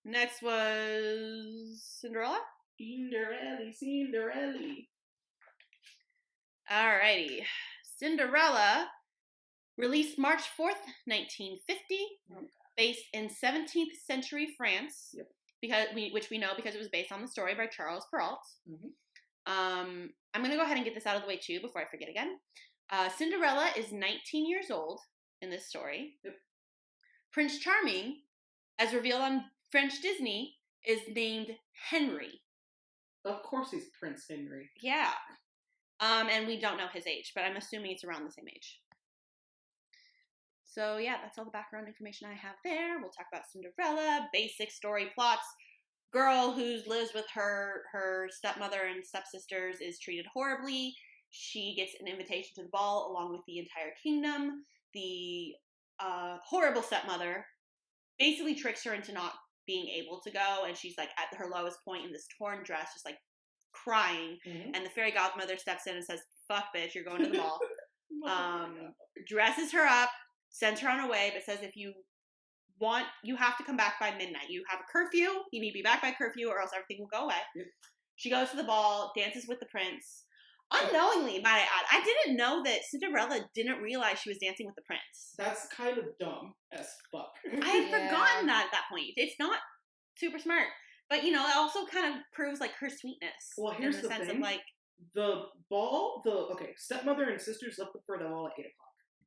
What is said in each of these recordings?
Next was Cinderella. Cinderella. Alrighty. Cinderella, released March 4th, 1950, based in 17th century France, which we know because it was based on the story by Charles Perrault. I'm going to go ahead and get this out of the way too before I forget again. Cinderella is 19 years old in this story. Prince Charming, as revealed on French Disney, is named Henry. Of course he's Prince Henry. Yeah. And we don't know his age, but I'm assuming it's around the same age. So yeah, that's all the background information I have there. We'll talk about Cinderella, basic story plots. Girl who lives with her stepmother and stepsisters is treated horribly. She gets an invitation to the ball along with the entire kingdom. The horrible stepmother basically tricks her into not being able to go, and she's like at her lowest point in this torn dress, just like crying. And the fairy godmother steps in and says, "Fuck, bitch, you're going to the ball." Dresses her up, sends her on her way, but says if you want, you have to come back by midnight. You have a curfew. You need to be back by curfew, or else everything will go away. She goes to the ball, dances with the prince. Unknowingly, might I add. I didn't know that Cinderella didn't realize she was dancing with the prince. That's kind of dumb as fuck. I had forgotten that at that point. It's not super smart. But, you know, it also kind of proves, like, her sweetness. Well, here's the sense thing. of, like, the ball, stepmother and sisters left for the ball at 8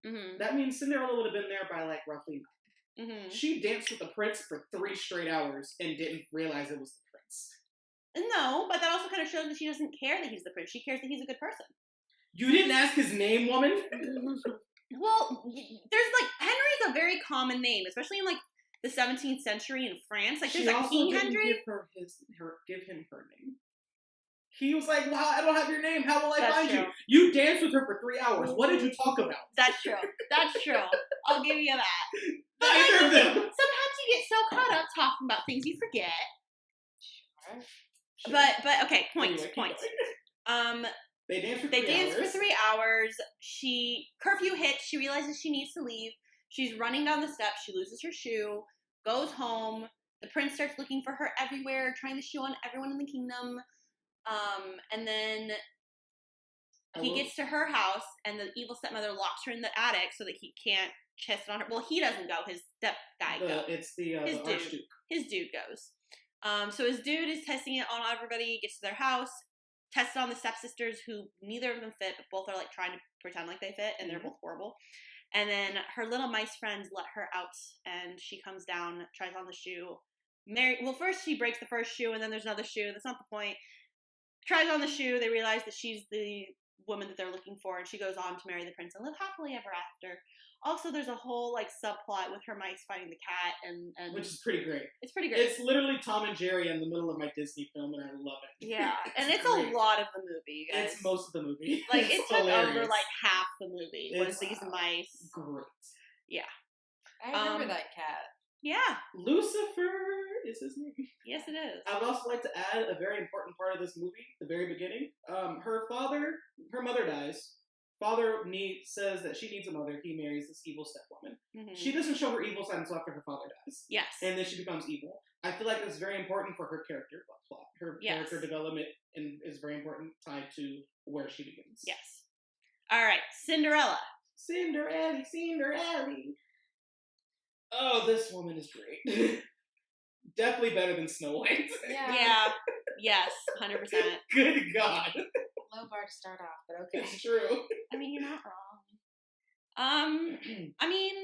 o'clock. That means Cinderella would have been there by, like, roughly 9. She danced with the prince for 3 straight hours and didn't realize it was the prince. No, but that also kind of shows that she doesn't care that he's the prince. She cares that he's a good person. You didn't ask his name, woman? Well, there's, like, Henry's a very common name, especially in, like, the 17th century in France. Like, there's a King Henry. Give him her name. He was like, "Wow, I don't have your name. How will I find true. you?" You danced with her for 3 hours. What did you talk about? That's true. That's true. I'll give you that. But Neither of them. Sometimes you get so caught up talking about things you forget. Sure. But okay, point. They danced for 3 hours. They danced for 3 hours. Curfew hits. She realizes she needs to leave. She's running down the steps. She loses her shoe, goes home. The prince starts looking for her everywhere, trying the shoe on everyone in the kingdom. And then he gets to her house, and the evil stepmother locks her in the attic so that he can't test it on her. Well, he doesn't go. His step guy goes. It's the Archduke. His dude goes. So his dude is testing it on everybody, gets to their house, tests it on the stepsisters, who neither of them fit, but both are like trying to pretend like they fit, and they're both horrible. And then her little mice friends let her out, and she comes down, tries on the shoe. First she breaks the first shoe, and then there's another shoe. That's not the point. Tries on the shoe. They realize that she's the woman that they're looking for, and she goes on to marry the prince and live happily ever after. Also, there's a whole, like, subplot with her mice finding the cat, and which is pretty great. It's pretty great. It's literally Tom and Jerry in the middle of my Disney film, and I love it. Yeah, and it's great. A lot of the movie, you guys. It's most of the movie. Like, it took over, like, half the movie. Was these mice. Great. Yeah. I remember that cat. Yeah. Lucifer is his name. Yes, it is. I would also like to add a very important part of this movie, the very beginning. Her mother dies. Father says that she needs a mother. He marries this evil stepwoman. She doesn't show her evil side until after her father dies. Yes. And then she becomes evil. I feel like it's very important for her character plot. Her character development is very important, tied to where she begins. Yes. All right, Cinderella. Cinderella. Oh, this woman is great. Definitely better than Snow White. Yeah. Yes, 100%. Good God. Low bar to start off, but okay. It's true. I mean, you're not wrong. I mean,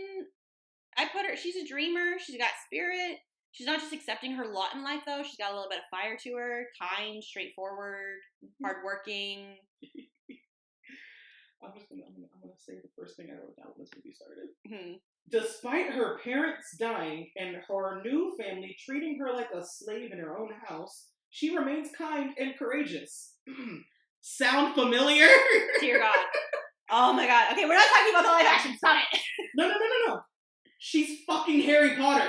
I put her, she's a dreamer. She's got spirit. She's not just accepting her lot in life, though. She's got a little bit of fire to her. Kind, straightforward, hardworking. I'm gonna say the first thing I wrote down when this movie started. Mm-hmm. Despite her parents dying and her new family treating her like a slave in her own house, she remains kind and courageous. Sound familiar? Dear God. Oh my God. Okay, we're not talking about the live action. Stop it. No. She's fucking Harry Potter.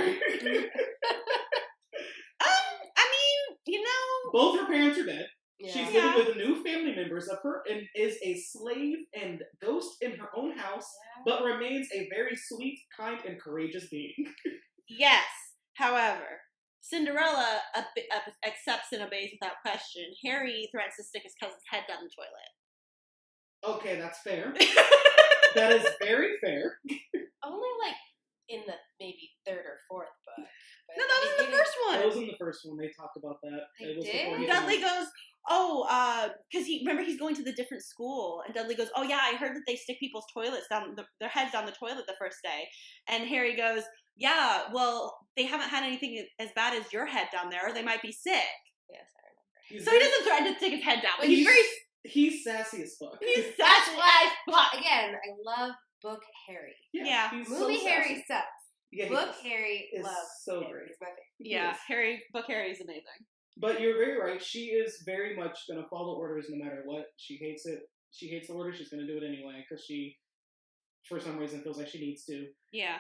I mean, you know. Both her parents are dead. Yeah. She's living with new family members of her and is a slave and ghost in her own house, but remains a very sweet, kind, and courageous being. Yes. However, Cinderella accepts and obeys without question. Harry threatens to stick his cousin's head down the toilet. Okay, that's fair. That is very fair. Only like in the maybe third or fourth book. But No, that was in the first one. That was in the first one. They talked about that. They It was did? before he Dudley died. goes, because he's going to the different school, and Dudley goes, oh yeah, I heard that they stick people's toilets down, their heads down the toilet the first day, and Harry goes, yeah, well, they haven't had anything as bad as your head down there, or they might be sick. Yes, I remember. He's So he doesn't threaten to stick his head down, but He's sassy as fuck. he's such as fuck. Again, I love book Harry. Yeah. He's Movie so Harry sassy. sucks. Yeah, he Book is. Harry is loves so him. great. He's my favorite. Yeah, Yes. Book Harry is amazing. But you're very right. She is very much going to follow orders no matter what. She hates it. She hates the order. She's going to do it anyway because she, for some reason, feels like she needs to. Yeah.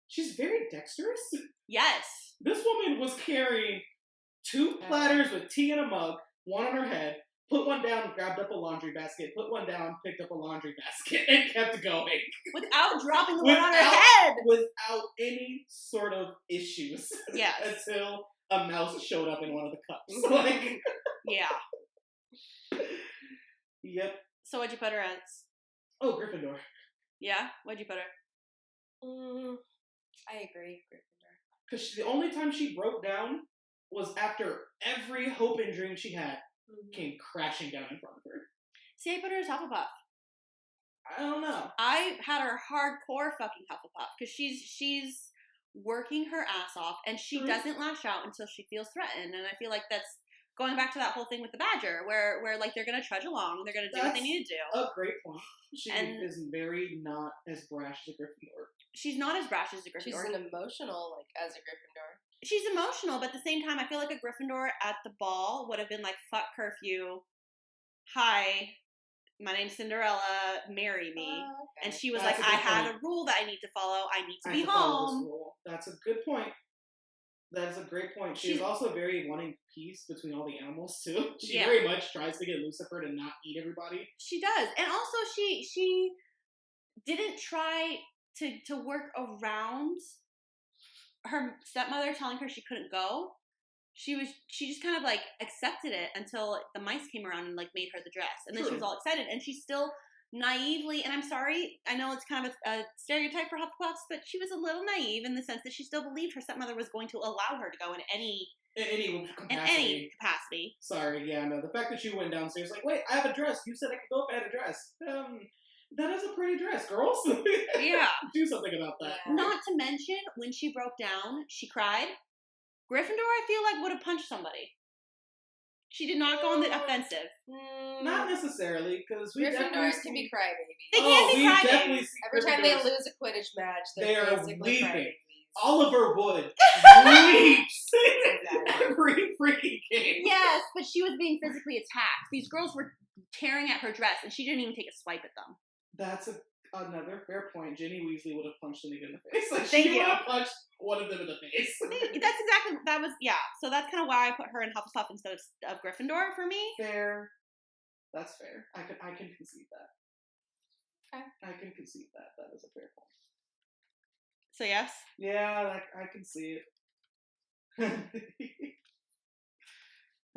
She's very dexterous. Yes. This woman was carrying 2 platters with tea in a mug, one on her head, put one down, grabbed up a laundry basket, put one down, picked up a laundry basket, and kept going. Without dropping the one on her Without- head. Without any sort of issues. Yes. Until a mouse showed up in one of the cups. Like, Yeah. yep. So what'd you put her as? Oh, Gryffindor. Yeah? What'd you put her? I agree, Gryffindor. Because the only time she broke down was after every hope and dream she had came crashing down in front of her. See, I put her as Hufflepuff. I don't know. I had her hardcore fucking Hufflepuff because she's working her ass off and she True. doesn't lash out until she feels threatened. And I feel like that's going back to that whole thing with the Badger, where like they're gonna trudge along, they're gonna do what they That's need to do. A great point. She And- is very not as brash as a Gryffindor. She's not as brash as a She's Gryffindor. an emotional, like, as a Gryffindor. She's emotional, but at the same time, I feel like a Gryffindor at the ball would have been like, fuck curfew. Hi, my name's Cinderella, marry me. Okay. And she was That's like, a good I have point. a rule that I need to follow. I need to I be have to follow this home. rule. That's a good point. That is a great point. She's She's- also very wanting peace between all the animals too. She Yeah. very much tries to get Lucifer to not eat everybody. She does. And also she didn't try to work around her stepmother telling her she couldn't go. She just kind of like accepted it until the mice came around and like made her the dress. And then she True. was all excited. And she still naively, and I'm sorry, I know it's kind of a stereotype for Hufflepuffs, but she was a little naive in the sense that she still believed her stepmother was going to allow her to go in any In any capacity. in any capacity. Sorry, yeah, no. The fact that she went downstairs like, wait, I have a dress. You said I could go if I had a dress. That is a pretty dress, girls. Yeah. Do something about that. Yeah. Not to mention, when she broke down, she cried. Gryffindor, I feel like, would have punched somebody. She did not go on the offensive. Not necessarily, because we definitely Gryffindors can be crybabies. They can be we crybabies. definitely see Every time they Gryffindors. lose a Quidditch match, They they're are basically weeping. crybabies. Oliver Wood weeps every freaking game. Yes, but she was being physically attacked. These girls were tearing at her dress, and she didn't even take a swipe at them. That's another fair point. Ginny Weasley would have punched a nigga in the face. Like, Thank she you. would have punched one of them in the face. So that's kind of why I put her in Hufflepuff instead of Gryffindor for me. Fair. That's fair. I can concede that. Okay. I can concede that. That is a fair point. So yes. Yeah, I can see it.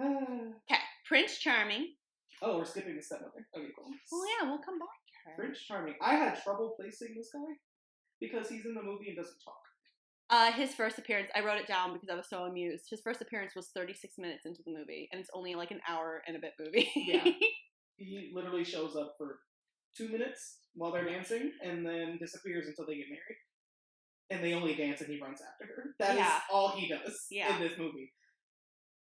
Okay, Prince Charming. Oh, we're skipping the stepmother. Okay, cool. Oh yeah, we'll come back to her. Prince Charming. I had trouble placing this guy because he's in the movie and doesn't talk. His first appearance, I wrote it down because I was so amused. His first appearance was 36 minutes into the movie, and it's only like an hour and a bit movie. Yeah. He literally shows up for 2 minutes while they're dancing and then disappears until they get married. And they only dance and he runs after her. That is Yeah. all he does Yeah. in this movie.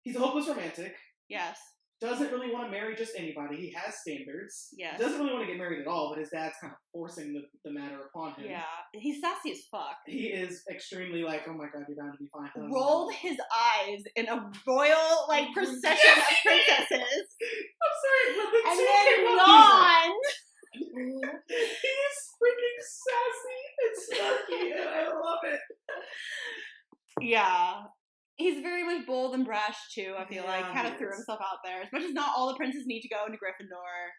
He's a hopeless romantic. Yes. Doesn't really want to marry just anybody. He has standards. Yes. Doesn't really want to get married at all, but his dad's kind of forcing the matter upon him. Yeah. He's sassy as fuck. He is extremely like, oh my god, you're bound to be fine. Rolled his eyes in a royal like procession of princesses, I'm sorry, but the and two then came up, he's yawned. like, he's freaking sassy and snarky, and I love it. Yeah. He's very much bold and brash too, I feel like. Yeah, Kind he of threw is. himself out there. As much as not all the princes need to go into Gryffindor.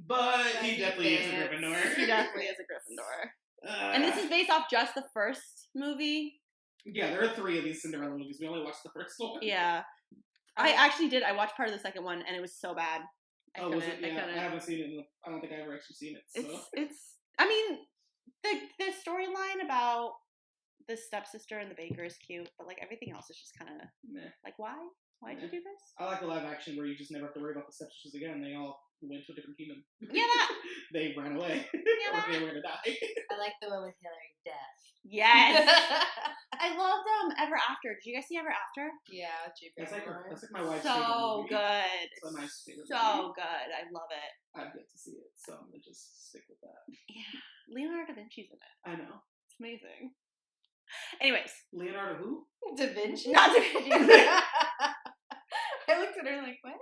But he He definitely is a fits. Gryffindor. He definitely is a Gryffindor. And this is based off just the first movie. Yeah, there are 3 of these Cinderella movies. We only watched the first one. Yeah. I actually did. I watched part of the second one, and it was so bad. Was it? Yeah, I haven't seen it. I don't think I ever actually seen it. So. It's. I mean, the storyline about the stepsister and the baker is cute, but like everything else is just kind of like, why? Why'd you do this? I like a live action where you just never have to worry about the stepsisters again. They all went to a different kingdom. Yeah, that. They ran away. Yeah, or they were gonna die. I like the one with Hillary Duff. Yes. I loved Ever After. Did you guys see Ever After? Yeah, that's like my wife's so favorite movie. good. It's my favorite so movie. good. I love it. I've yet to see it, so I'm gonna just stick with that. Yeah, Leonardo da Vinci's in it. I know. It's amazing. Anyways, Leonardo who? Da Vinci? Not Da Vinci. I looked at her like, what?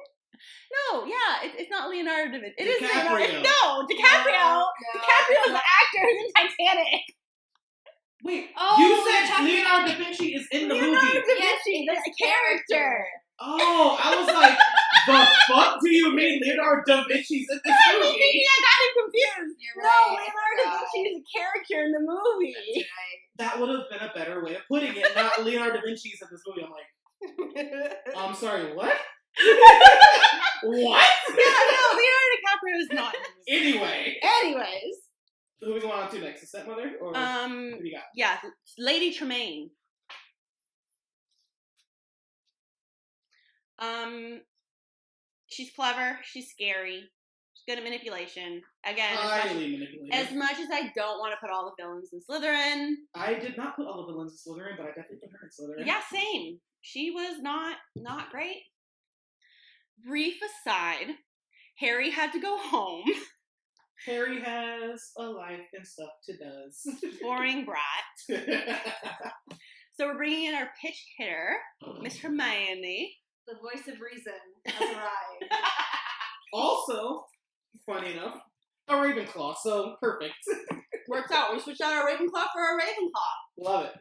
No, yeah, it's not Leonardo da Vinci. It is DiCaprio. Leonardo. No, DiCaprio. No. DiCaprio is the actor who's in Titanic. Wait, Oh, you you're said talking Leonardo da Vinci is in the Leonardo movie. da Vinci, Yes, the character. Oh, I was like, the fuck do you mean Leonardo da Vinci's in this I was movie? thinking I got him confused. You're No, right. Leonardo da Vinci is a character in the movie. That's right. That would have been a better way of putting it. Not Leonardo da Vinci's in this movie. I'm like, I'm sorry, what? What? Yeah, no, Leonardo DiCaprio is not in this movie. Anyway, Anyways, who are we going on to next? The stepmother? Or who do you got? yeah, Lady Tremaine. She's clever. She's scary. She's good at manipulation. Again, Highly manipulated. as much as I don't want to put all the villains in Slytherin. I did not put all the villains in Slytherin, but I definitely put her in Slytherin. Yeah, same. She was not great. Brief aside, Harry had to go home. Harry has a life and stuff to does. Boring brat. So we're bringing in our pitch hitter, Miss Hermione. The voice of reason has arrived. Also, funny enough, a Ravenclaw, so perfect. Works out. We switched out our Ravenclaw for our Ravenclaw. Love it.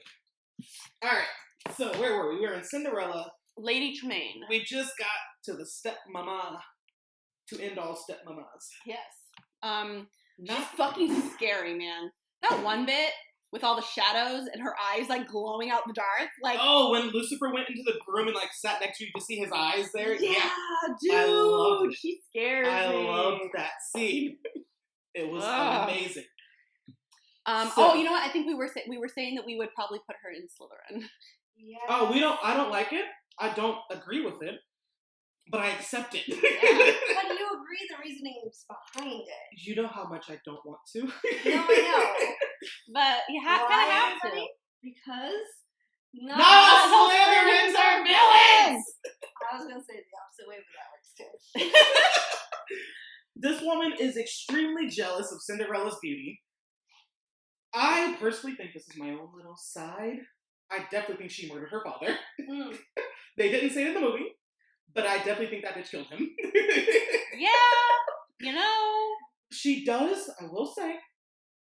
Alright, so where were we? We were in Cinderella. Lady Tremaine. We just got to the stepmama to end all stepmamas. Yes. She's fucking scary, man. That one bit with all the shadows and her eyes like glowing out in the dark. Like, oh, when Lucifer went into the room and like sat next to you to see his eyes there. yeah, I loved dude, it. she scares me. I loved that scene. It was amazing. Oh, you know what? I think we were saying that we would probably put her in Slytherin. Yeah. Oh, I don't like it. I don't agree with it, but I accept it. But you agree the reasoning's behind it. You know how much I don't want to. No, I know. But you kind of have to. Everybody? Because No, Slytherins are villains! I was gonna say the opposite way, but that works too. This woman is extremely jealous of Cinderella's beauty. I personally think this is my own little side. I definitely think she murdered her father. Mm. They didn't say it in the movie, but I definitely think that bitch killed him. Yeah, you know. She does, I will say,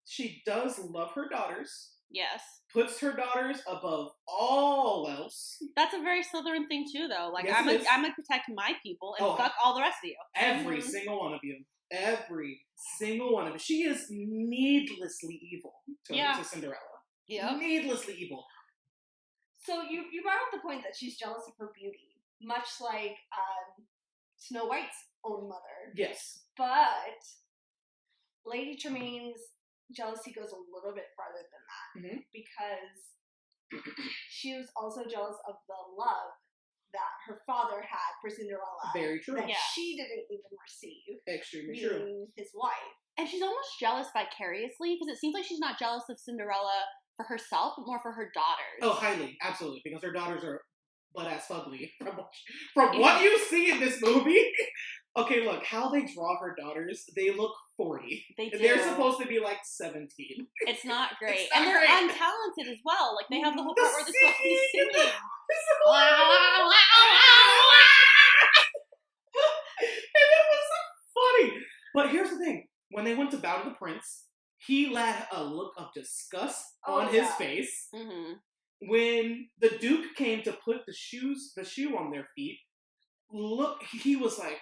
she does love her daughters. Yes. Puts her daughters above all else. That's a very Slytherin thing too, though. Like, Yes, I'm it is. gonna protect my people and fuck all the rest of you. Every single one of you. Every single one of you. She is needlessly evil to Cinderella. Yeah. Needlessly evil. So you brought up the point that she's jealous of her beauty, much like Snow White's own mother. Yes. But Lady Tremaine's jealousy goes a little bit farther than that, because she was also jealous of the love that her father had for Cinderella. Very true. That Yeah. she didn't even receive. Extremely true. Being his wife. And she's almost jealous vicariously because it seems like she's not jealous of Cinderella for herself, but more for her daughters. Oh, highly. Absolutely. Because her daughters are butt-ass fugly. From what you see in this movie... Okay, look, how they draw her daughters, they look 40. They do. They're supposed to be like 17. It's not great. It's not and they're great. untalented as well. Like, they have the whole part where they're supposed to be singing. singing. And it was so funny. But here's the thing. When they went to bow to the prince, he let a look of disgust on his face. Mm-hmm. When the Duke came to put the shoe on their feet, look, he was like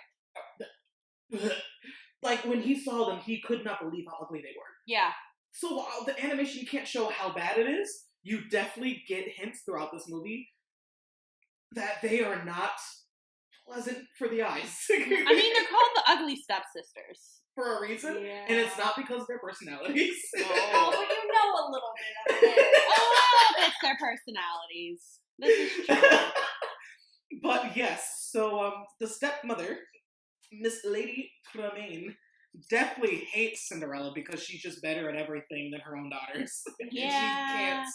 when he saw them, he could not believe how ugly they were. Yeah. So while the animation can't show how bad it is, you definitely get hints throughout this movie that they are not pleasant for the eyes. I mean, they're called the ugly stepsisters. For a reason, Yeah. and it's not because of their personalities. Oh, but you know a little bit of it. Oh, it's their personalities. This is true. But yes, so the stepmother, Miss Lady Tremaine, definitely hates Cinderella because she's just better at everything than her own daughters. Yeah.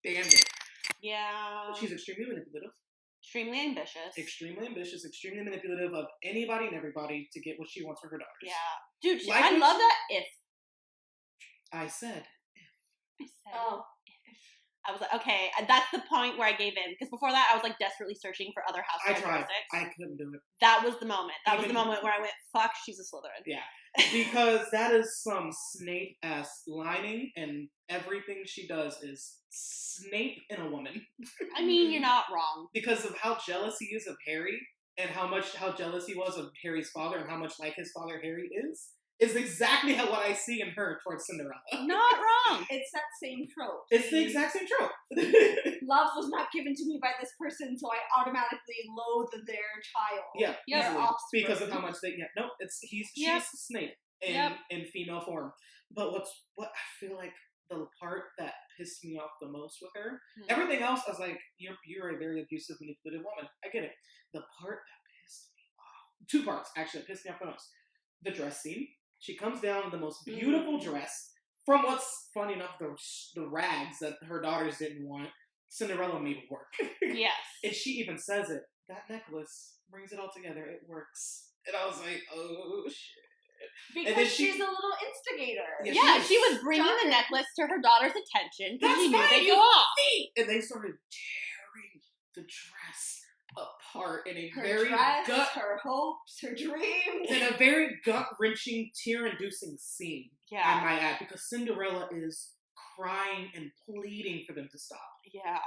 She can't stand it. Yeah. She's extremely manipulative. Extremely ambitious. Extremely ambitious, extremely manipulative of anybody and everybody to get what she wants for her daughters. Yeah. Dude, Like I when love that if. I said. I said. Oh. I was like, okay, that's the point where I gave in. Because before that, I was like desperately searching for other house I tried. characteristics. I couldn't do it. That was the moment. That was Even- the moment where I went, fuck, she's a Slytherin. Yeah. Because that is some Snape-ass lining, and everything she does is Snape in a woman. I mean, you're not wrong. Because of how jealous he is of Harry, and how jealous he was of Harry's father, and how much like his father Harry is exactly what I see in her towards Cinderella. Not wrong. It's that same trope. It's the exact same trope. Love was not given to me by this person, so I automatically loathe their child. Yeah, Yeah. easily. Offspring. Because of how much they. Yeah, no, she's Snape in female form. But what I feel like the part that pissed me off the most with her, everything else I was like, you're a very abusive, manipulative woman. I get it. The part that pissed me off, 2 parts actually that pissed me off the most. The dress scene. She comes down in the most beautiful dress. From what's funny enough, the rags that her daughters didn't want, Cinderella made it work. Yes. And she even says it. That necklace brings it all together. It works. And I was like, oh shit. Because then she's a little instigator. Yeah, Yeah, she was bringing the Started- necklace to her daughter's attention because That's she knew fine, they'd you go off. And they started tearing the dress apart in a Her very dress, her hopes, her dreams. in a very gut-wrenching, tear-inducing scene. I Yeah. might add, because Cinderella is crying and pleading for them to stop. Yeah.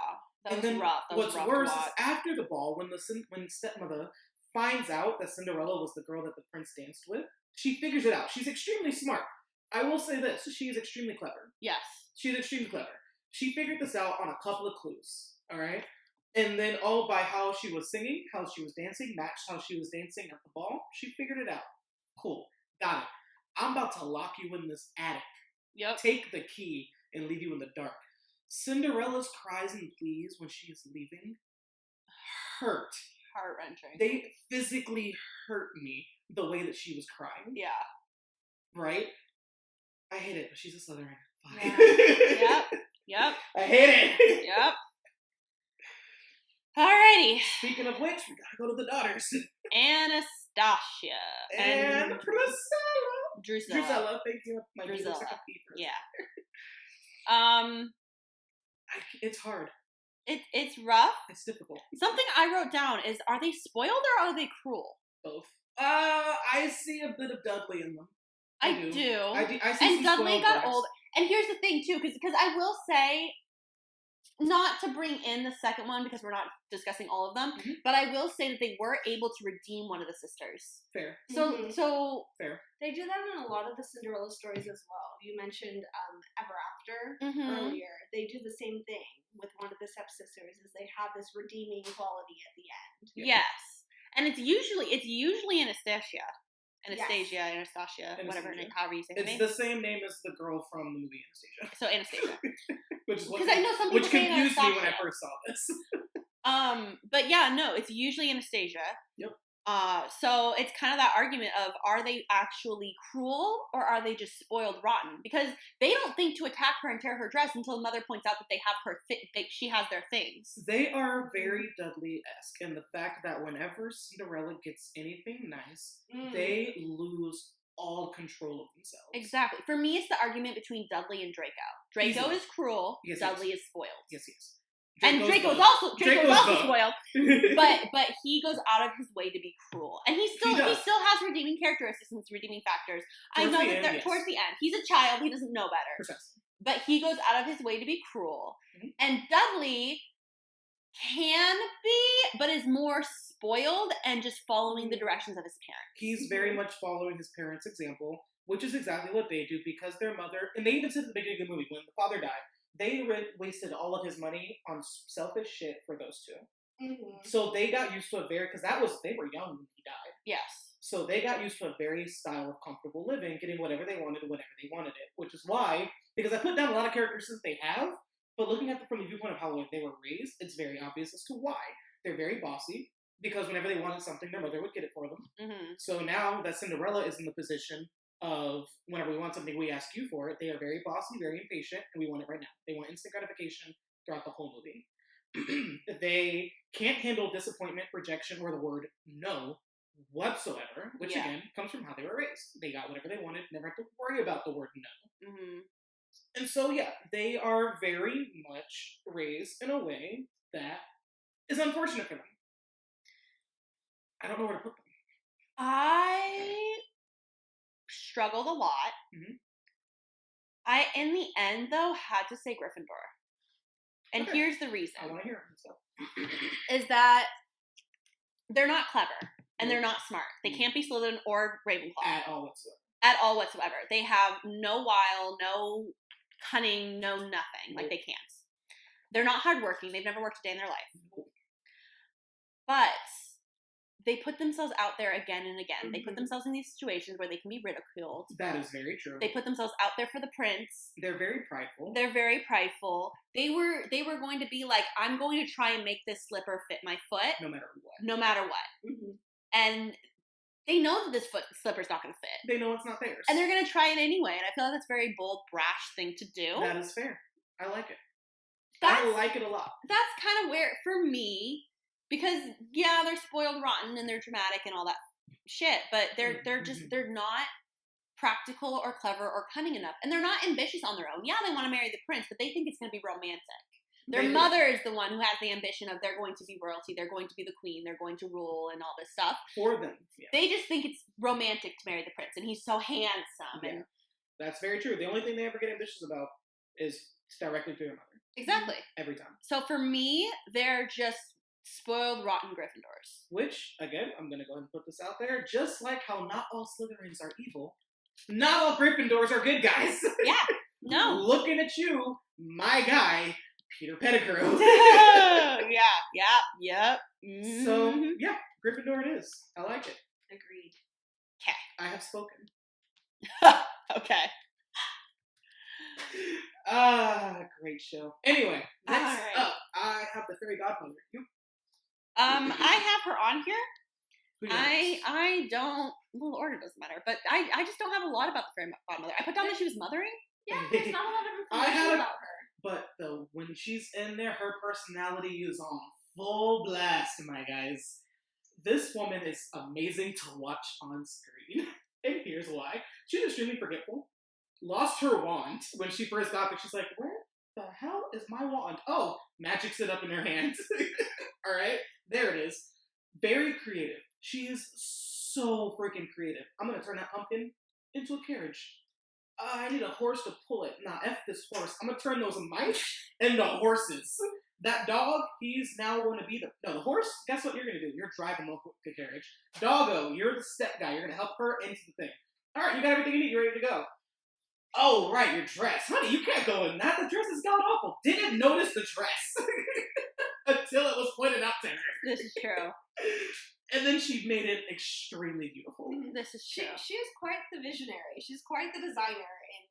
That And was then rough. That was what's rough worse to is watch. after the ball, when stepmother finds out that Cinderella was the girl that the prince danced with, she figures it out. She's extremely smart. I will say this: she is extremely clever. Yes. She's extremely clever. She figured this out on a couple of clues. All right. And then all by how she was singing, how she was dancing, matched how she was dancing at the ball. She figured it out. Cool. Got it. I'm about to lock you in this attic. Yep. Take the key and leave you in the dark. Cinderella's cries and pleas when she is leaving hurt. Heart-wrenching. They physically hurt me the way that she was crying. Yeah. Right? I hate it, but she's a Slytherin. Fine. Yeah. Yep. I hate it. Yep. Alrighty. Speaking of which, we gotta go to the daughters. Anastasia. And Priscilla. Drusilla. Thank you. My Drusilla. favorite second P for Yeah. It's hard. It's rough. It's difficult. Something I wrote down is, are they spoiled or are they cruel? Both. I see a bit of Dudley in them. I do. do. I see And some Dudley spoiled got brats. old. And here's the thing, too, because I will say, not to bring in the second one because we're not discussing all of them, Mhm. but I will say that they were able to redeem one of the sisters. Fair. So Fair. They do that in a lot of the Cinderella stories as well. You mentioned Ever After Mhm. earlier. They do the same thing with one of the stepsisters, is they have this redeeming quality at the end. Yeah. yes, and it's usually Anastasia, whatever her name, however you say her It's name. the same name as the girl from the movie Anastasia. So Anastasia, Which is what because I know some people which say confused me when I Anastasia. first saw this. But yeah, no, it's usually Anastasia. Yep. So it's kind of that argument of, are they actually cruel or are they just spoiled rotten? Because they don't think to attack her and tear her dress until Mother points out that they have her she has their things. They are very Dudley-esque in the fact that whenever Cinderella gets anything nice, they lose all control of themselves. Exactly. For me, it's the argument between Dudley and Draco. Draco Easily. is cruel. Yes, Dudley yes. is spoiled. Yes. And Draco's also spoiled, but he goes out of his way to be cruel, and he still has redeeming characteristics and redeeming factors. Towards I know the that end, yes. towards the end, he's a child; he doesn't know better, Precisely. but he goes out of his way to be cruel. Mhm. And Dudley can be, but is more spoiled and just following the directions of his parents. He's very much following his parents' example, which is exactly what they do because their mother, and they even said at the beginning of the movie, when the father died, they wasted all of his money on selfish shit for those two. Mm-hmm. So they got used to they were young when he died. Yes. So they got used to a very style of comfortable living, getting whatever they wanted whenever they wanted it. Which is why, because I put down a lot of characteristics they have, but looking at them from the viewpoint of how they were raised, it's very obvious as to why. They're very bossy, because whenever they wanted something, their mother would get it for them. Mm-hmm. So now that Cinderella is in the position of whenever we want something, we ask you for it. They are very bossy, very impatient, and we want it right now. They want instant gratification throughout the whole movie. They can't handle disappointment, rejection, or the word no whatsoever, which again comes from how they were raised. They got whatever they wanted, never have to worry about the word no. Mm-hmm. And so, yeah, they are very much raised in a way that is unfortunate for them. I don't know where to put them. I struggled a lot. Mm-hmm. I, in the end, though, had to say Gryffindor. And Okay. Here's the reason. I want to hear it. So. Is that they're not clever. And they're not smart. They can't be Slytherin or Ravenclaw. At all whatsoever. At all whatsoever. They have no wile, no cunning, no nothing. Like, they can't. They're not hardworking. They've never worked a day in their life. But they put themselves out there again and again. They put themselves in these situations where they can be ridiculed. That is very true. They put themselves out there for the prince. They're very prideful. They're very prideful. They were going to be like, I'm going to try and make this slipper fit my foot. No matter what. No matter what. Mm-hmm. And they know that this slipper's not going to fit. They know it's not theirs. And they're going to try it anyway. And I feel like that's a very bold, brash thing to do. That is fair. I like it. I like it a lot. That's kind of where, for me, because, yeah, they're spoiled rotten and they're dramatic and all that shit, but they're not practical or clever or cunning enough. And they're not ambitious on their own. Yeah, they want to marry the prince, but they think it's going to be romantic. Their mother is the one who has the ambition of they're going to be royalty, they're going to be the queen, they're going to rule and all this stuff. For them. Yeah. They just think it's romantic to marry the prince, and he's so handsome. Yeah. And that's very true. The only thing they ever get ambitious about is directly to their mother. Exactly. Every time. So for me, they're just spoiled, rotten Gryffindors. Which, again, I'm going to go ahead and put this out there, just like how not all Slytherins are evil, not all Gryffindors are good guys. Yeah. No. Looking at you, my guy, Peter Pettigrew. Yep. Mm-hmm. So, yeah, Gryffindor it is. I like it. Agreed. Okay. I have spoken. Okay. Great show. Anyway, next right. up, I have the fairy godmother. You? I have her on here. Who knows? I don't. Well, the order doesn't matter, but I just don't have a lot about the fairy godmother. I put down that she was mothering. Yeah, there's not a lot of information about her. But when she's in there, her personality is on full blast, my guys. This woman is amazing to watch on screen. And here's why. She's extremely forgetful. Lost her wand when she first got there. She's like, where the hell is my wand? Oh, magics it up in her hand. Alright, there it is. Very creative. She is so freaking creative. I'm going to turn that pumpkin into a carriage. I need a horse to pull it. Nah, F this horse. I'm going to turn those mice into horses. That dog, he's now going to be the horse, guess what you're going to do? You're driving the carriage. Doggo, you're the step guy. You're going to help her into the thing. All right, you got everything you need. You're ready to go. Oh, right, your dress. Honey, you can't go in that. The dress is god awful. Didn't notice the dress until it was pointed out to her. This is true. And then she made it extremely beautiful. This is true. She is quite the visionary. She's quite the designer in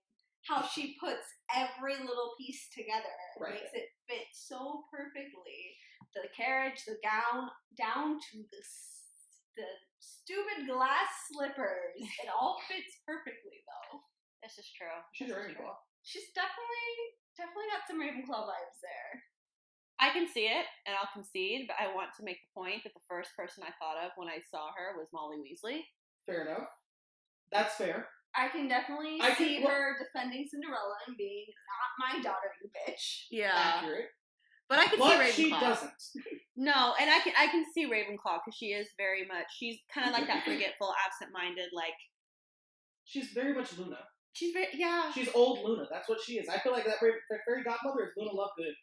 how she puts every little piece together and makes it fit so perfectly. The carriage, the gown, down to the stupid glass slippers. It all fits perfectly, though. This is true. She's a Ravenclaw. She's definitely got some Ravenclaw vibes there. I can see it, and I'll concede, but I want to make the point that the first person I thought of when I saw her was Molly Weasley. Fair enough. That's fair. I can definitely see her defending Cinderella and being, not my daughter, you bitch. Yeah. Accurate. But I can see Ravenclaw. She doesn't. No, and I can see Ravenclaw because she is very much, she's kind of like that forgetful, absent-minded, like... She's very much Luna. She's very, yeah. She's old Luna. That's what she is. I feel like that fairy godmother is Luna Lovegood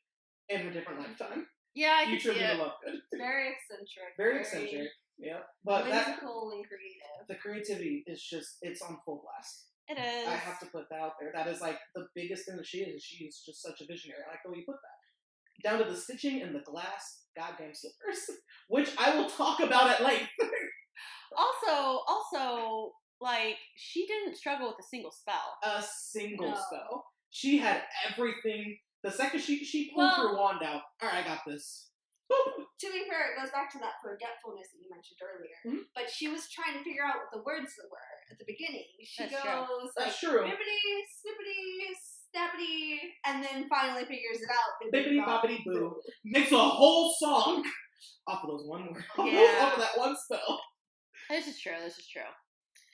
in a different lifetime. Yeah, I can Future see it. Luna Lovegood. Very eccentric. Very eccentric. Yeah. But whimsical and creative. the creativity is just, it's on full blast. It is. I have to put that out there. That is like the biggest thing that she is. She is just such a visionary. I like the way you put that. Down to the stitching and the glass goddamn slippers, which I will talk about at length. Also, like, she didn't struggle with a single spell. A single spell. She had everything. The second she pulled her wand out, alright, I got this. Boop. To be fair, it goes back to that forgetfulness that you mentioned earlier. Mm-hmm. But she was trying to figure out what the words were at the beginning. She goes, That's true. Bippity, snippity, snappity, and then finally figures it out. Bippity, boppity, boo. Makes a whole song off of those one word. Off of that one spell. This is true.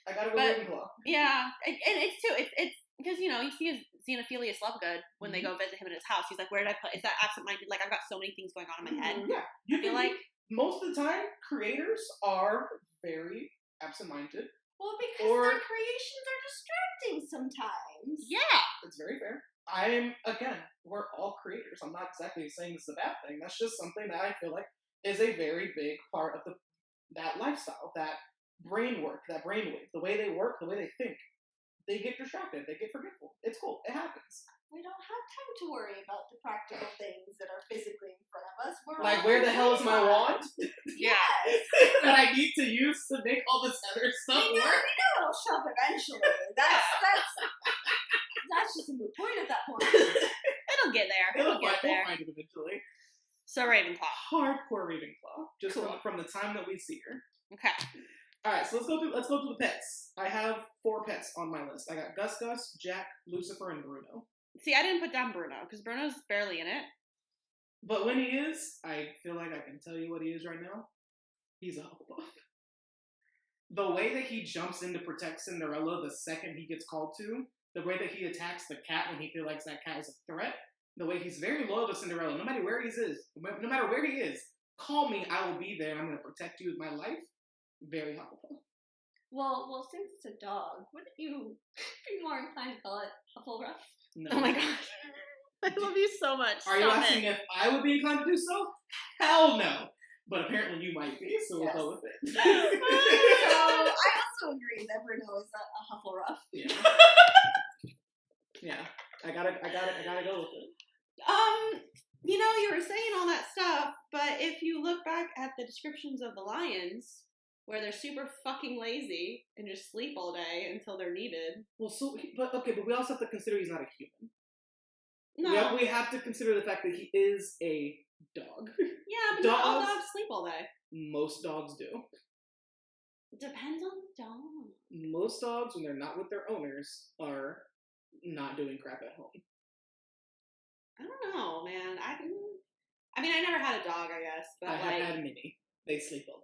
I gotta go Ravenclaw. Yeah, and it's too. It's because you see Xenophilius Lovegood when they go visit him in his house. He's like, "Where did I put? Is that absent-minded? Like, I've got so many things going on in my head." Yeah, I feel like most of the time creators are very absent-minded. Well, because their creations are distracting sometimes. Yeah, it's very fair. We're all creators. I'm not exactly saying this is a bad thing. That's just something that I feel like is a very big part of that lifestyle, that brain work, that brainwave, the way they work, the way they think. They get distracted. They get forgetful. It's cool. It happens. We don't have time to worry about the practical things that are physically in front of us. We're like, where the hell is my wand? Yes. That I need to use to make all this other stuff work? We know it'll show up eventually. That's just a moot point at that point. It'll get there. We'll find it eventually. So Ravenclaw. Hardcore Ravenclaw. Just from the time that we see her. Okay. Alright, so let's go through the pets. I have 4 pets on my list. I got Gus, Jack, Lucifer, and Bruno. See, I didn't put down Bruno, because Bruno's barely in it. But when he is, I feel like I can tell you what he is right now. He's a Hufflepuff. The way that he jumps in to protect Cinderella the second he gets called to, the way that he attacks the cat when he feels like that cat is a threat, the way he's very loyal to Cinderella, no matter where he is, call me, I will be there, I'm going to protect you with my life. Very Hufflepuff. Well, since it's a dog, wouldn't you be more inclined to call it Hufflepuff? No. Oh my god. I love you so much. Are you asking if I would be inclined to do so? Hell no. But apparently you might be, so we'll go with it. So, I also agree that Bruno is a Hufflepuff. Yeah. Yeah. I gotta go with it. You were saying all that stuff, but if you look back at the descriptions of the lions, where they're super fucking lazy and just sleep all day until they're needed. Well, but we also have to consider he's not a human. No. We have to consider the fact that he is a dog. Yeah, but not all dogs sleep all day. Most dogs do. Depends on the dog. Most dogs, when they're not with their owners, are not doing crap at home. I don't know, man. I mean, I never had a dog, I guess. But I have had many. They sleep a lot.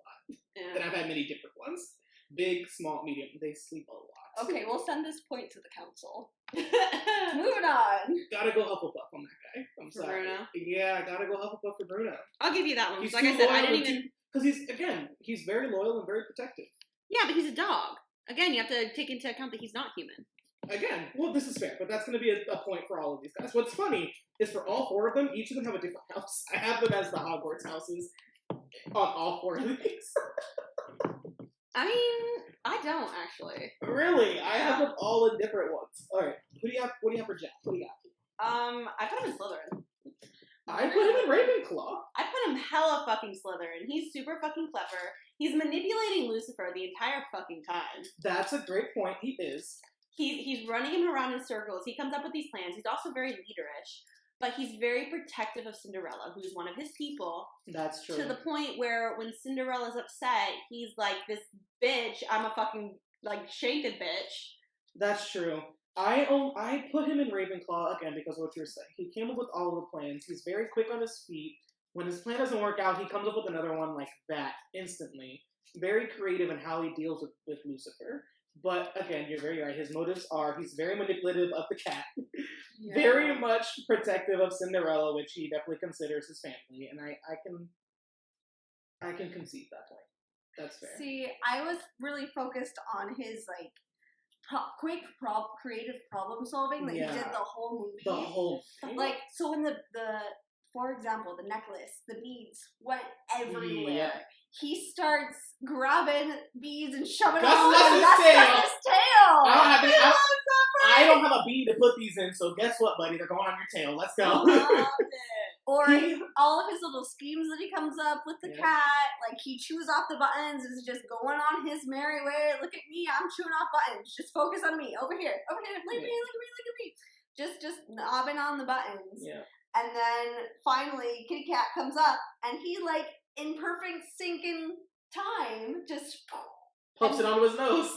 Yeah. Then I've had many different ones. Big, small, medium. They sleep a lot. Okay, we'll send this point to the council. Moving on. Gotta go Hufflepuff on that guy. I'm for sorry. Bruno? Yeah, gotta go Hufflepuff for Bruno. I'll give you that one. He's like I said, I didn't even... Because he's very loyal and very protective. Yeah, but he's a dog. Again, you have to take into account that he's not human. Again, well, this is fair, but that's going to be a point for all of these guys. What's funny is for all 4 of them, each of them have a different house. I have them as the Hogwarts houses on all 4 of these. I mean, I don't actually. Really? I have them all in different ones. All right, what do you have for Jack? What do you got? I put him in Slytherin. I put him in Ravenclaw. I put him hella fucking Slytherin. He's super fucking clever. He's manipulating Lucifer the entire fucking time. That's a great point. He is. He's running him around in circles. He comes up with these plans. He's also very leaderish. But he's very protective of Cinderella, who's one of his people. That's true. To the point where when Cinderella's upset, he's like, this bitch, I'm a fucking, shanted bitch. That's true. I put him in Ravenclaw, again, because of what you're saying. He came up with all of the plans. He's very quick on his feet. When his plan doesn't work out, he comes up with another one like that, instantly. Very creative in how he deals with Lucifer. But, again, you're very right. His motives are, he's very manipulative of the cat. Yeah. Very much protective of Cinderella, which he definitely considers his family. And I can concede that point. That's fair. See, I was really focused on his, quick creative problem solving that he did the whole movie. The whole thing. So when for example, the necklace, the beads went everywhere. Yeah. He starts grabbing beads and shoving Gus them Gus's in Gus tail. Gus's tail. I don't have a bee to put these in, so guess what, buddy? They're going on your tail. Let's go. Or all of his little schemes that he comes up with the cat, like he chews off the buttons, is just going on his merry way. Look at me, I'm chewing off buttons. Just focus on me. Over here. Look at me. Just knobbing on the buttons. Yeah. And then finally, Kitty Cat comes up, and he, like, in perfect syncing time, just Pumps it onto his nose.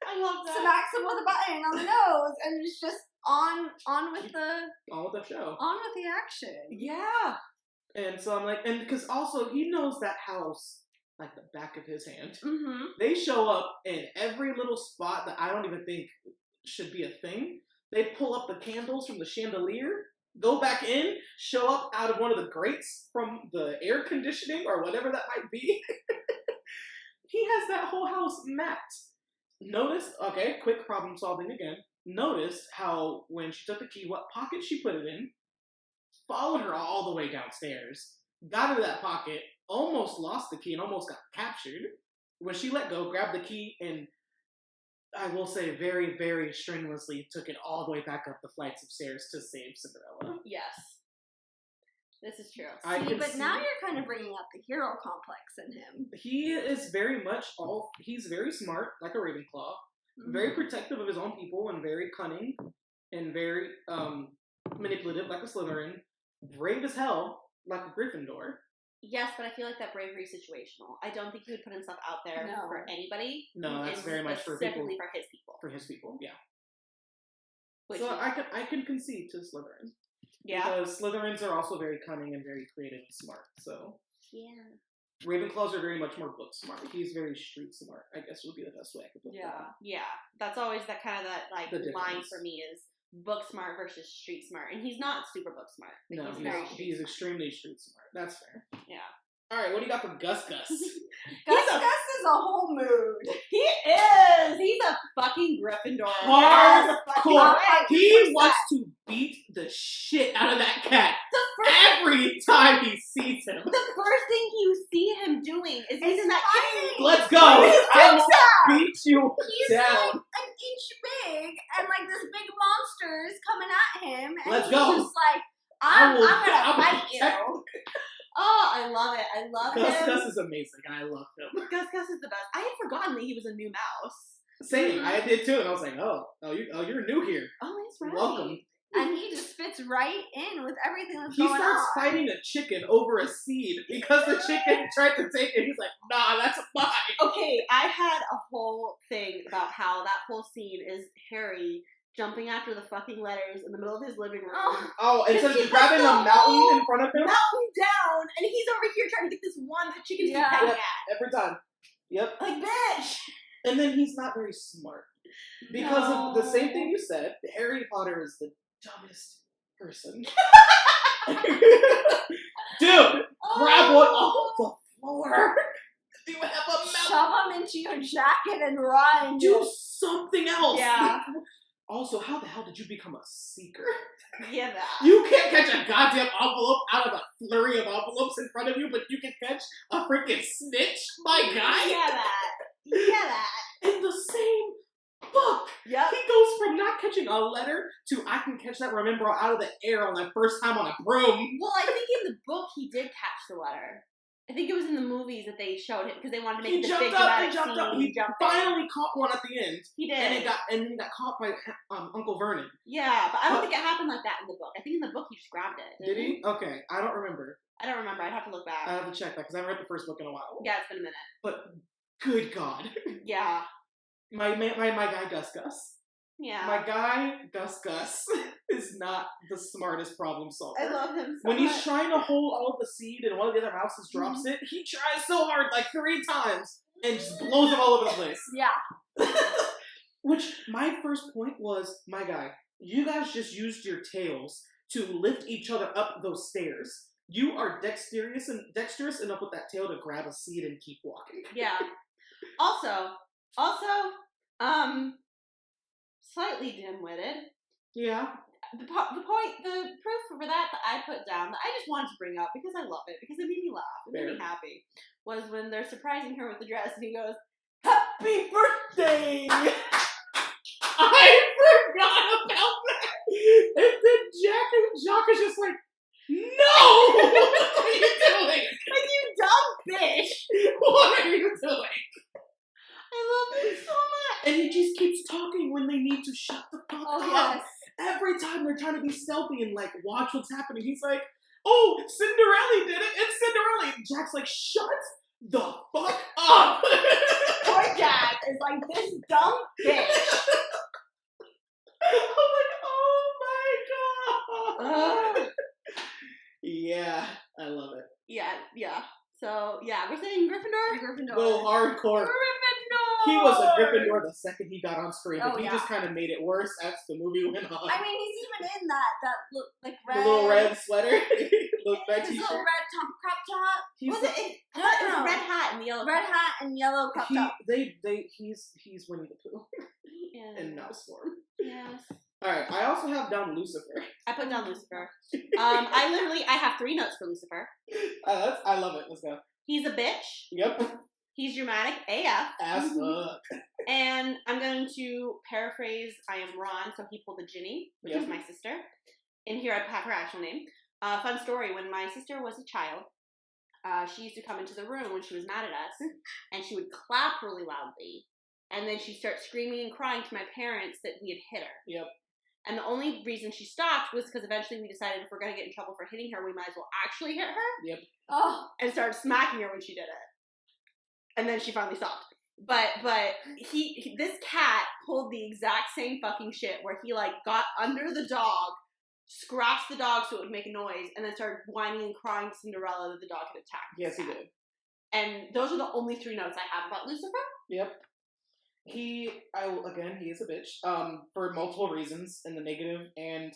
I love that. smacks him with a button on the nose, and it's just on with the show. On with the action. Yeah. And so I'm like, and because also he knows that house like the back of his hand. Mm-hmm. They show up in every little spot that I don't even think should be a thing. They pull up the candles from the chandelier, go back in, show up out of one of the grates from the air conditioning or whatever that might be. He has that whole house mapped. Notice, okay, quick problem solving again. Notice how when she took the key, what pocket she put it in, followed her all the way downstairs, got into that pocket, almost lost the key and almost got captured. When she let go, grabbed the key, and I will say very, very strenuously took it all the way back up the flights of stairs to save Cinderella. Yes. This is true. But now you're kind of bringing up the hero complex in him. He is very much he's very smart, like a Ravenclaw, mm-hmm. very protective of his own people, and very cunning, and very manipulative, like a Slytherin, brave as hell, like a Gryffindor. Yes, but I feel like that bravery is situational. I don't think he would put himself out there for anybody. No, that's very much for people. Specifically for his people. For his people, yeah. Which so I can concede to Slytherin. Yeah. Because Slytherins are also very cunning and very creative and smart. So yeah. Ravenclaws are very much more book smart. He's very street smart, I guess would be the best way I could put that. Yeah. That's always that kind of that like line for me is book smart versus street smart. And he's not super book smart. No, he's extremely street smart. That's fair. Yeah. Alright, what do you got for Gus Gus? Gus is a whole mood. He is! He's a fucking Gryffindor. Hardcore. He wants to beat the shit out of that cat every time he sees him. The first thing you see him doing is he's in that kitchen. Let's go! I will beat you down. Like an inch big, and like this big monster is coming at him, and Let's he's go. just like, I'm gonna fight you. Oh, I love it. I love him. Gus is amazing, and I love him. Gus is the best. I had forgotten that he was a new mouse. Same, I did too, and I was like, you're new here. Oh, he's right. Welcome. And he just fits right in with everything that's going on. He starts fighting a chicken over a seed because the chicken tried to take it. He's like, nah, that's mine. Okay, I had a whole thing about how that whole scene is Harry jumping after the fucking letters in the middle of his living room. Oh, instead of grabbing a mountain in front of him? Mountain down, and he's over here trying to get this one that chicken's pecking at. Every time. Yep. Like, bitch! And then he's not very smart. Because of the same thing you said, Harry Potter is the dumbest person. Dude, grab one off the floor. You have a mountain. Shove them into your jacket and run. Do something else. Yeah. Also, how the hell did you become a seeker? Yeah, that. You can't catch a goddamn envelope out of a flurry of envelopes in front of you, but you can catch a freaking snitch? My guy? Yeah, that. In the same book. Yep. He goes from not catching a letter to I can catch that remember out of the air on that first time on a broom. Well, I think in the book he did catch the letter. I think it was in the movies that they showed him because they wanted to make the big dramatic scene. He finally caught one at the end. He did. And he got caught by Uncle Vernon. Yeah, but I don't think it happened like that in the book. I think in the book he just grabbed it. Did he? Okay, I don't remember. I'd have to look back. I have to check that because I haven't read the first book in a while. Yeah, it's been a minute. But good God. Yeah. My guy Gus Gus. Yeah. My guy Gus Gus is not the smartest problem solver. I love him so When much. he's trying to hold all of the seed and one of the other mouses drops it, he tries so hard, like 3 times, and just blows it all over the place. Yeah. Which, my first point was, my guy, you guys just used your tails to lift each other up those stairs. You are dexterous enough with that tail to grab a seed and keep walking. Yeah. Also, slightly dim-witted. Yeah. the proof for that I put down that I just wanted to bring up because I love it, because it made me laugh, it made me happy, was when they're surprising her with the dress and he goes, "Happy birthday!" I forgot about that. And then Jacques is just like, "No! What are you doing? Like, you dumb bitch! What are you doing?" I love it so much. And he just keeps talking when they need to shut the fuck up. Yes. Every time they're trying to be stealthy and like watch what's happening, he's like, "Oh, Cinderella did it. It's Cinderella." And Jack's like, "Shut the fuck up." Poor Jack is like, this dumb bitch. I'm like, oh my god. Yeah, I love it. Yeah. So, yeah, we're saying Gryffindor? Gryffindor. Go hardcore. Gryffindor! He was a Gryffindor the second he got on screen, but Oh, he yeah. just kind of made it worse as the movie went on. I mean, he's even in that look like red. The little red sweater, the red His t-shirt. little red crop top. He's Was it? I thought it was a red hat and the yellow Red cap. hat and yellow crop top. He's Winnie the Pooh Yeah. in mouse form. Yes. All right, I also have down Lucifer. I put down Lucifer. I have 3 notes for Lucifer. I love it. Let's go. He's a bitch. Yep. He's dramatic AF. As fuck. And I'm going to paraphrase I Am Ron, so he pulled the Ginny, which is my sister. And here I have her actual name. Fun story, when my sister was a child, she used to come into the room when she was mad at us, and she would clap really loudly, and then she'd start screaming and crying to my parents that we had hit her. Yep. And the only reason she stopped was because eventually we decided if we're going to get in trouble for hitting her, we might as well actually hit her. Yep. Oh, And started smacking her when she did it. And then she finally stopped. But this cat pulled the exact same fucking shit where he like got under the dog, scratched the dog so it would make a noise, and then started whining and crying to Cinderella that the dog had attacked. Yes, he did. And those are the only 3 notes I have about Lucifer. Yep. He is a bitch. For multiple reasons in the negative, and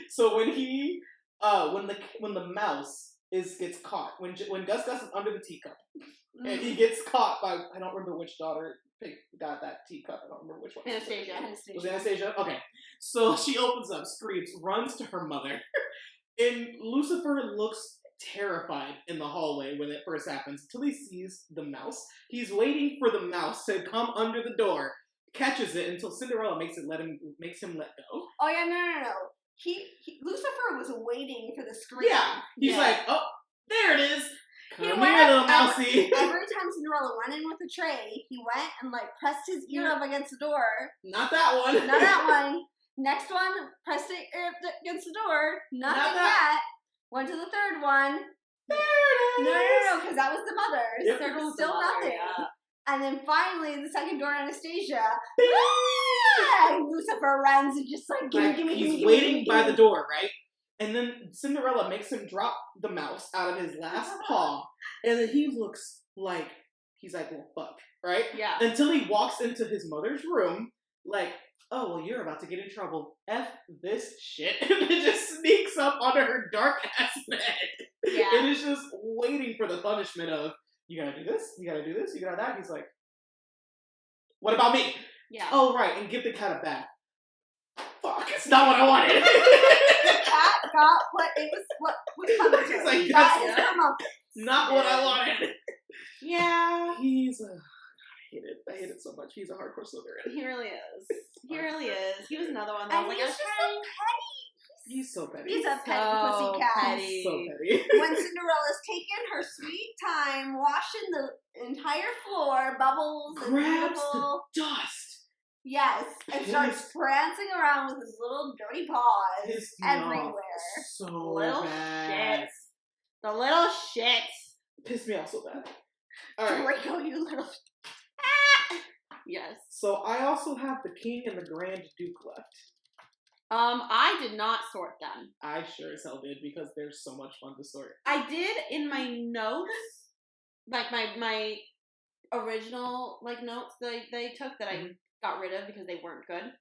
so when he, when the mouse gets caught, when Gus is under the teacup, and he gets caught by, I don't remember which daughter got that teacup. I don't remember which one. Anastasia. Was it Anastasia? Okay. So she opens up, screams, runs to her mother, and Lucifer looks terrified in the hallway when it first happens until he sees the mouse. He's waiting for the mouse to come under the door, catches it until Cinderella makes him let go. Oh yeah, no. Lucifer was waiting for the scream. Yeah, he's like, "Oh, there it is. He Come went here, little up mousy." Every time Cinderella went in with a tray, he went and like pressed his ear up against the door. Not that one. Not that one. Next one, pressed it against the door. Nothing yet. Went to the third one. There it is. No, because that was the mother's. Yep. There was still The mother, nothing. yeah. And then finally, the second door, Anastasia. And Lucifer runs and just like, gimme. He's waiting by the door, right? And then Cinderella makes him drop the mouse out of his last paw. And then he looks like, he's like, well, fuck, right? Yeah. Until he walks into his mother's room, like, oh, well, you're about to get in trouble. F this shit. And it just sneaks up onto her dark-ass bed. Yeah. And is just waiting for the punishment of, you gotta do this, you gotta do this, you gotta that. He's like, what about me? Yeah. Oh, right, and give the cat a bath. Fuck, it's not what I wanted. The cat got what was coming to He's him. like, He got that's his comeuppance. not what I wanted. Yeah. I hate it so much. He's a hardcore Slytherin. He really is. He really is. He was another one that And was like, he's I was just trying. so petty. He's so petty. He's a petty So pussy cat. petty. So petty. When Cinderella's taking her sweet time, washing the entire floor, bubbles and Grabs beautiful. the dust. Yes, and starts prancing around with his little dirty paws His everywhere. So Little bad. shits. The little shits. Pissed me off so bad. Alright. Draco, you little. Yes. So I also have the King and the Grand Duke left. I did not sort them. I sure as hell did because they're so much fun to sort. I did in my notes, like my original like notes that they took that I got rid of because they weren't good.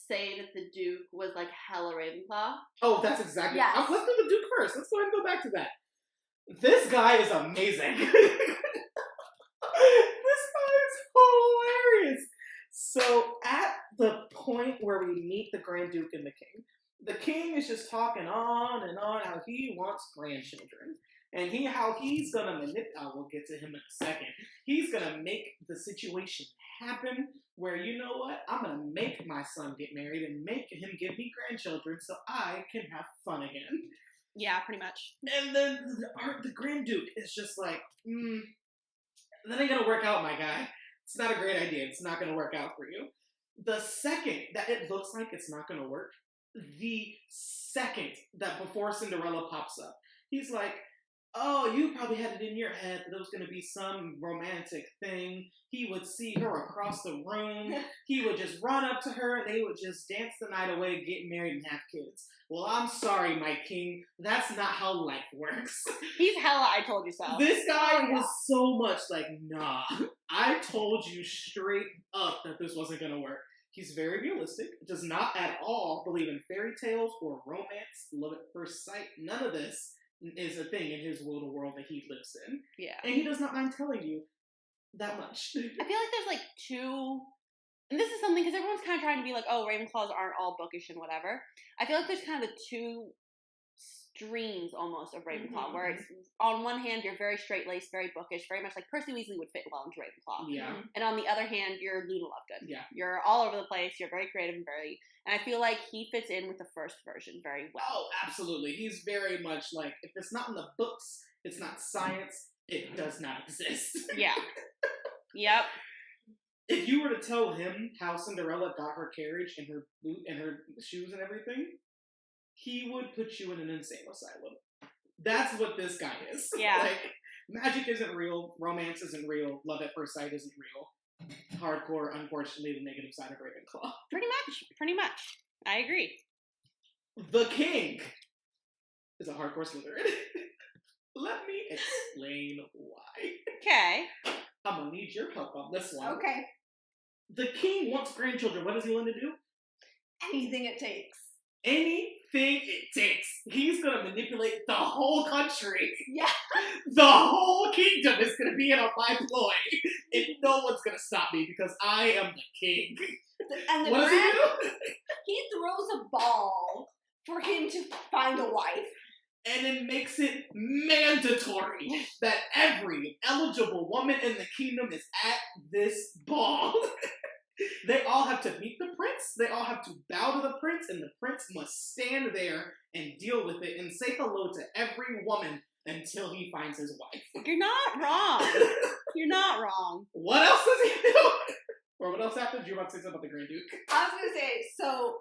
Say that the Duke was like hella Ravenclaw. Oh, that's exactly. Yes. Let's do the Duke first. Let's go ahead and go back to that. This guy is amazing. This guy is hilarious. So at the point where we we meet the Grand Duke and the King. The King is just talking on and on how he wants grandchildren. And how he's gonna manipulate, we'll get to him in a second. He's gonna make the situation happen where, you know what, I'm gonna make my son get married and make him give me grandchildren so I can have fun again. Yeah, pretty much. And then the Grand Duke is just like, that ain't gonna work out, my guy. It's not a great idea. It's not gonna work out for you. The second that it looks like it's not gonna work, the second that before Cinderella pops up, he's like, oh, you probably had it in your head that it was going to be some romantic thing. He would see her across the room. He would just run up to her. They would just dance the night away, get married, and have kids. Well, I'm sorry, my king. That's not how life works. He's hella I told you so. This guy is so much like, nah, I told you straight up that this wasn't going to work. He's very realistic, does not at all believe in fairy tales or romance, love at first sight. None of this is a thing in his world that he lives in. Yeah. And he does not mind telling you that much. I feel like there's like two, and this is something, because everyone's kind of trying to be like, oh, Ravenclaws aren't all bookish and whatever. I feel like there's kind of the two streams almost of Ravenclaw, where it's, on one hand, you're very straight-laced, very bookish, very much like Percy Weasley would fit well into Ravenclaw. Yeah. And on the other hand, you're Luna Lovegood. Yeah. You're all over the place, you're very creative and and I feel like he fits in with the first version very well. Oh, absolutely. He's very much like, if it's not in the books, it's not science, it does not exist. Yeah. Yep. If you were to tell him how Cinderella got her carriage and her boot and her shoes and everything, he would put you in an insane asylum. That's what this guy is. Yeah. Like, magic isn't real, romance isn't real, love at first sight isn't real. Hardcore, unfortunately, the negative side of Ravenclaw. Pretty much. I agree. The King is a hardcore Slytherin. Let me explain why. Okay. I'm gonna need your help on this one. Okay. The King wants grandchildren. What is he willing to do? Anything it takes. Anything it takes. He's gonna manipulate the whole country. Yeah. The whole kingdom is gonna be in on my ploy. And no one's gonna stop me because I am the king. And the What does he do? He throws a ball for him to find a wife. And it makes it mandatory that every eligible woman in the kingdom is at this ball. They all have to meet the prince, they all have to bow to the prince, and the prince must stand there and deal with it and say hello to every woman until he finds his wife. You're not wrong. You're not wrong. What else does he do? Or what else happens? You about to say something about the Grand Duke? I was going to say, so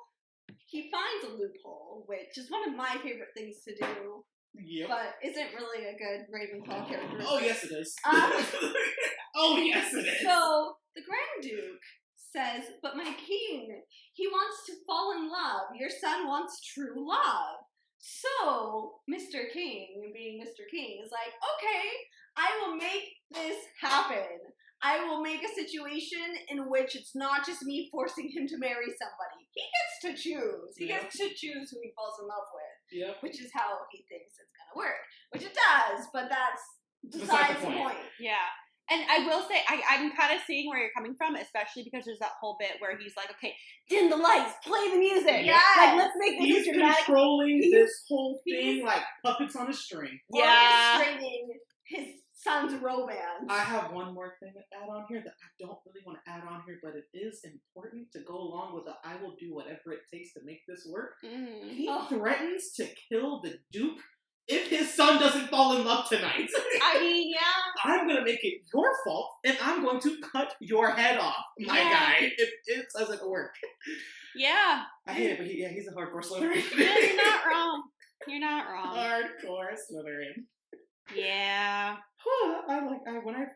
he finds a loophole, which is one of my favorite things to do, Yep. but isn't really a good Ravenclaw character. Oh, yes it is. Oh, yes it is. So the Grand Duke says, but my king, he wants to fall in love. Your son wants true love. So Mr. King, being Mr. King, is like, okay, I will make this happen. I will make a situation in which it's not just me forcing him to marry somebody. He gets to choose. He gets to choose who he falls in love with. Yep. Which is how he thinks it's going to work. Which it does, but that's besides the point. Yeah. And I will say, I'm kind of seeing where you're coming from, especially because there's that whole bit where he's like, okay, dim the lights, play the music. Yes. Like, let's make this He's dramatic. controlling this whole thing like puppets on a string. Yeah. Orchestrating his son's romance. I have one more thing to add on here that I don't really want to add on here, but it is important to go along with the I will do whatever it takes to make this work. Mm. He threatens to kill the Duke if his son doesn't fall in love tonight. I mean, yeah. I'm going to make it your fault, and I'm going to cut your head off, my guy, if it doesn't work. Yeah. I hate it, but he's a hardcore Slytherin. Yeah, you're not wrong. You're not wrong. Hardcore Slytherin. Yeah.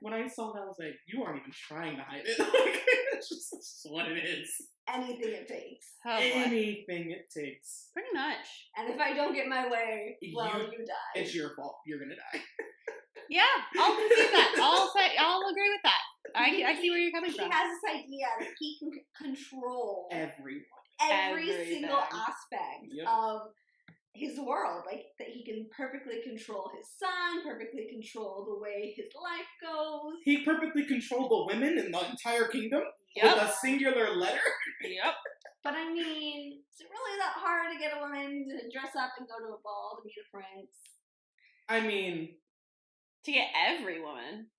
When I saw that, I was like, you aren't even trying to hide it. Like, it's just what it is. Anything it takes. Oh, boy. Anything it takes. Pretty much. And if I don't get my way, well, you die. It's your fault. You're gonna die. Yeah, I'll concede that. I'll agree with that. I see where you're coming from. He has this idea that he can control Everyone. every Everything. single aspect Yep. of his world. Like, that he can perfectly control his son, perfectly control the way his life goes. He perfectly controlled the women in the entire kingdom Yep. with a singular letter. Yep. But I mean, is it really that hard to get a woman to dress up and go to a ball to meet a prince? I mean, to get every woman.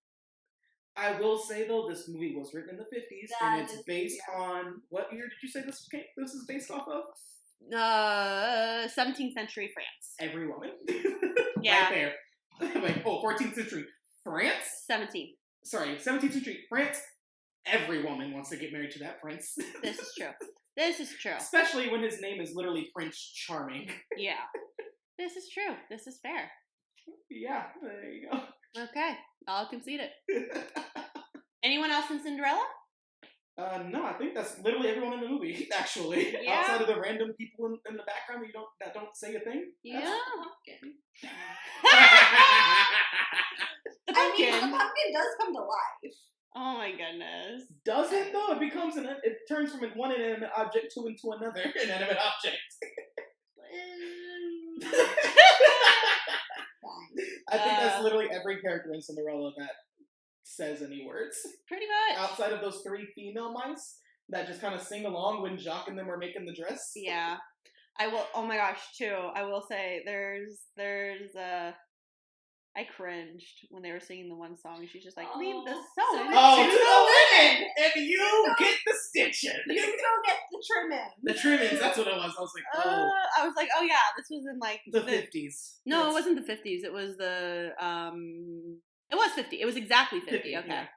I will say though, this movie was written in the 50s, and it's based on what year did you say this is based off of? 17th century France. Every woman. Yeah. Right there. Like, 14th century France. 17th. Sorry, 17th century France. Every woman wants to get married to that prince. This is true. This is true. Especially when his name is literally Prince Charming. Yeah. This is true. This is fair. Yeah, there you go. Okay, I'll concede it. Anyone else in Cinderella? No, I think that's literally everyone in the movie, actually. Yeah. Outside of the random people in the background that don't say a thing. Yeah. The pumpkin does come to life. Oh my goodness. Does it though? It becomes it turns from one inanimate object into another inanimate object. I think that's literally every character in Cinderella that says any words. Pretty much. Outside of those 3 female mice that just kind of sing along when Jacques and them are making the dress. Yeah. I will, oh my gosh, too, I will say I cringed when they were singing the one song and she's just like, leave the sewing to the women! And you get the stitching! You go get the trimming. The trimmings, that's what it was. I was like, oh. I was like, oh yeah, this was in like the 50s. No, it wasn't the 50s. It was the, it was 50. It was exactly 50. Okay. Yeah.